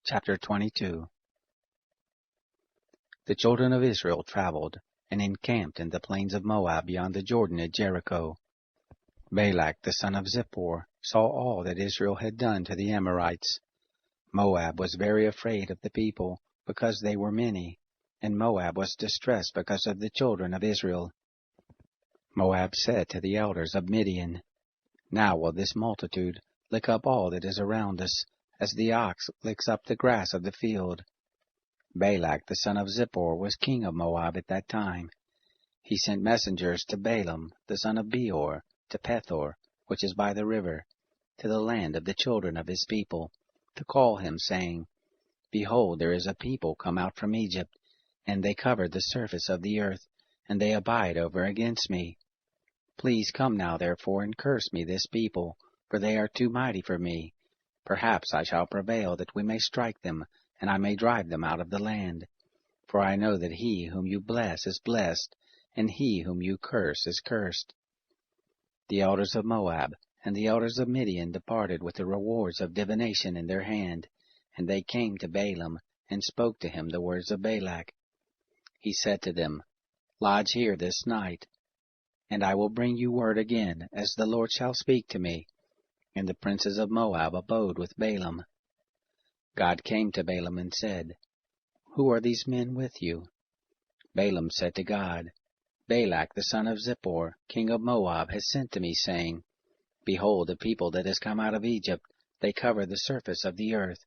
Chapter 22. The children of Israel traveled, and encamped in the plains of Moab beyond the Jordan at Jericho. Balak the son of Zippor saw all that Israel had done to the Amorites. Moab was very afraid of the people, because they were many, and Moab was distressed because of the children of Israel. Moab said to the elders of Midian, "Now will this multitude lick up all that is around us, as the ox licks up the grass of the field." Balak the son of Zippor was king of Moab at that time. He sent messengers to Balaam the son of Beor, to Pethor, which is by the river, to the land of the children of his people, to call him, saying, "Behold, there is a people come out from Egypt, and they cover the surface of the earth, and they abide over against me. Please come now therefore and curse me this people, for they are too mighty for me. Perhaps I shall prevail that we may strike them, and I may drive them out of the land. For I know that he whom you bless is blessed, and he whom you curse is cursed." The elders of Moab and the elders of Midian departed with the rewards of divination in their hand, and they came to Balaam, and spoke to him the words of Balak. He said to them, "Lodge here this night, and I will bring you word again, as the Lord shall speak to me." And the princes of Moab abode with Balaam. God came to Balaam and said, "Who are these men with you?" Balaam said to God, "Balak the son of Zippor, king of Moab, has sent to me, saying, Behold, the people that has come out of Egypt, they cover the surface of the earth.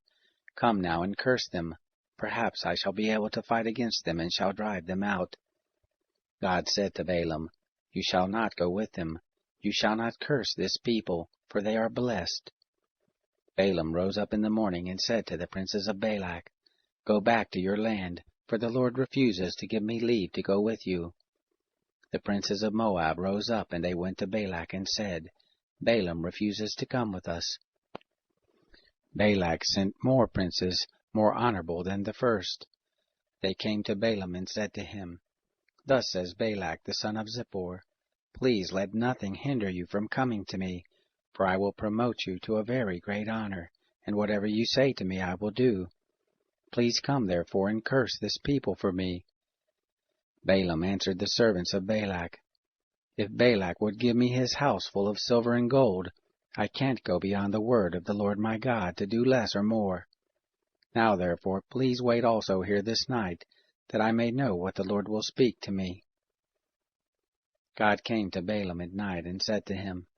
Come now and curse them. Perhaps I shall be able to fight against them, and shall drive them out." God said to Balaam, "You shall not go with them. You shall not curse this people, for they are blessed." Balaam rose up in the morning and said to the princes of Balak, "Go back to your land, for the Lord refuses to give me leave to go with you." The princes of Moab rose up, and they went to Balak and said, "Balaam refuses to come with us." Balak sent more princes, more honorable than the first. They came to Balaam and said to him, "Thus says Balak the son of Zippor, Please let nothing hinder you from coming to me, for I will promote you to a very great honor, and whatever you say to me I will do. Please come therefore and curse this people for me." Balaam answered the servants of Balak, "If Balak would give me his house full of silver and gold, I can't go beyond the word of the Lord my God to do less or more. Now therefore please wait also here this night, that I may know what the Lord will speak to me." God came to Balaam at night and said to him,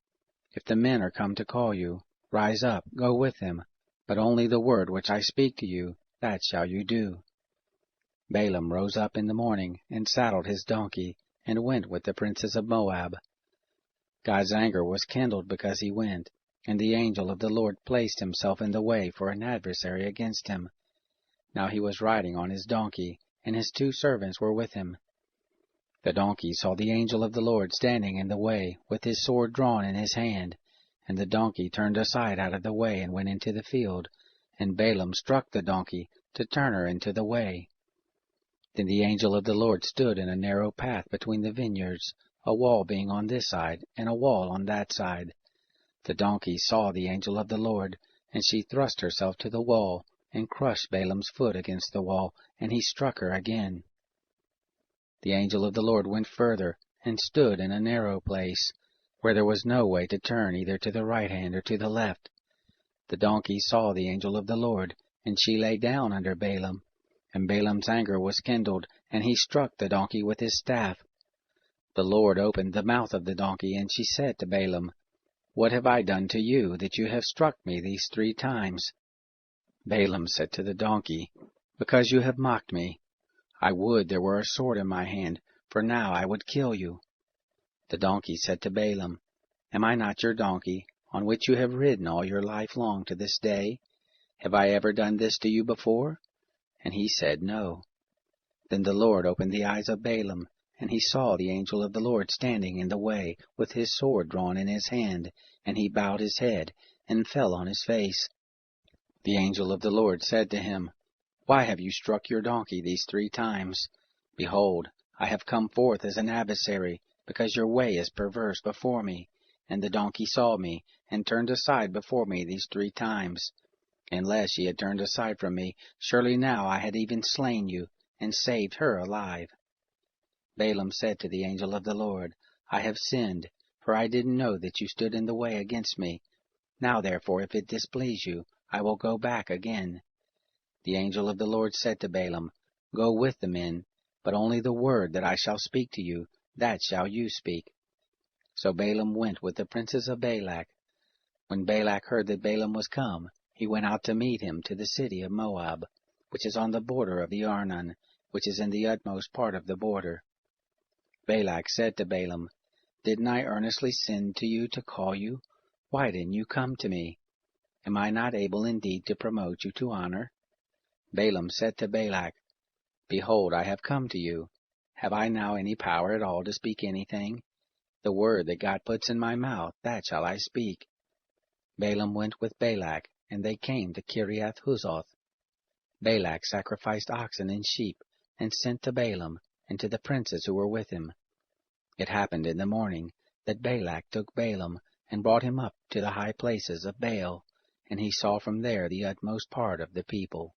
"If the men are come to call you, rise up, go with them, but only the word which I speak to you, that shall you do." Balaam rose up in the morning, and saddled his donkey, and went with the princes of Moab. God's anger was kindled because he went, and the angel of the Lord placed himself in the way for an adversary against him. Now he was riding on his donkey, and his 2 servants were with him. The donkey saw the angel of the Lord standing in the way, with his sword drawn in his hand, and the donkey turned aside out of the way and went into the field, and Balaam struck the donkey to turn her into the way. Then the angel of the Lord stood in a narrow path between the vineyards, a wall being on this side, and a wall on that side. The donkey saw the angel of the Lord, and she thrust herself to the wall, and crushed Balaam's foot against the wall, and he struck her again. The angel of the Lord went further, and stood in a narrow place, where there was no way to turn either to the right hand or to the left. The donkey saw the angel of the Lord, and she lay down under Balaam. And Balaam's anger was kindled, and he struck the donkey with his staff. The Lord opened the mouth of the donkey, and she said to Balaam, "What have I done to you, that you have struck me these 3 times?" Balaam said to the donkey, "Because you have mocked me. I would there were a sword in my hand, for now I would kill you." The donkey said to Balaam, "Am I not your donkey, on which you have ridden all your life long to this day? Have I ever done this to you before?" And he said, "No." Then the Lord opened the eyes of Balaam, and he saw the angel of the Lord standing in the way, with his sword drawn in his hand, and he bowed his head, and fell on his face. The angel of the Lord said to him, "Why have you struck your donkey these 3 times? Behold, I have come forth as an adversary, because your way is perverse before me, and the donkey saw me, and turned aside before me these 3 times. Unless ye had turned aside from me, surely now I had even slain you, and saved her alive. Balaam said to the angel of the Lord, I have sinned, for I didn't know that you stood in the way against me. Now therefore, if it displease you, I will go back again. The angel of the Lord said to Balaam, Go with the men, but only the word that I shall speak to you, that shall you speak. So Balaam went with the princes of Balak. When Balak heard that Balaam was come, he went out to meet him to the city of Moab, which is on the border of the Arnon, which is in the utmost part of the border. Balak said to Balaam, Didn't I earnestly send to you to call you? Why didn't you come to me? Am I not able indeed to promote you to honor? Balaam said to Balak, Behold, I have come to you. Have I now any power at all to speak anything? The word that God puts in my mouth, that shall I speak. Balaam went with Balak, and they came to Kiriath-Huzoth. Balak sacrificed oxen and sheep, and sent to Balaam, and to the princes who were with him. It happened in the morning that Balak took Balaam, and brought him up to the high places of Baal, and he saw from there the utmost part of the people.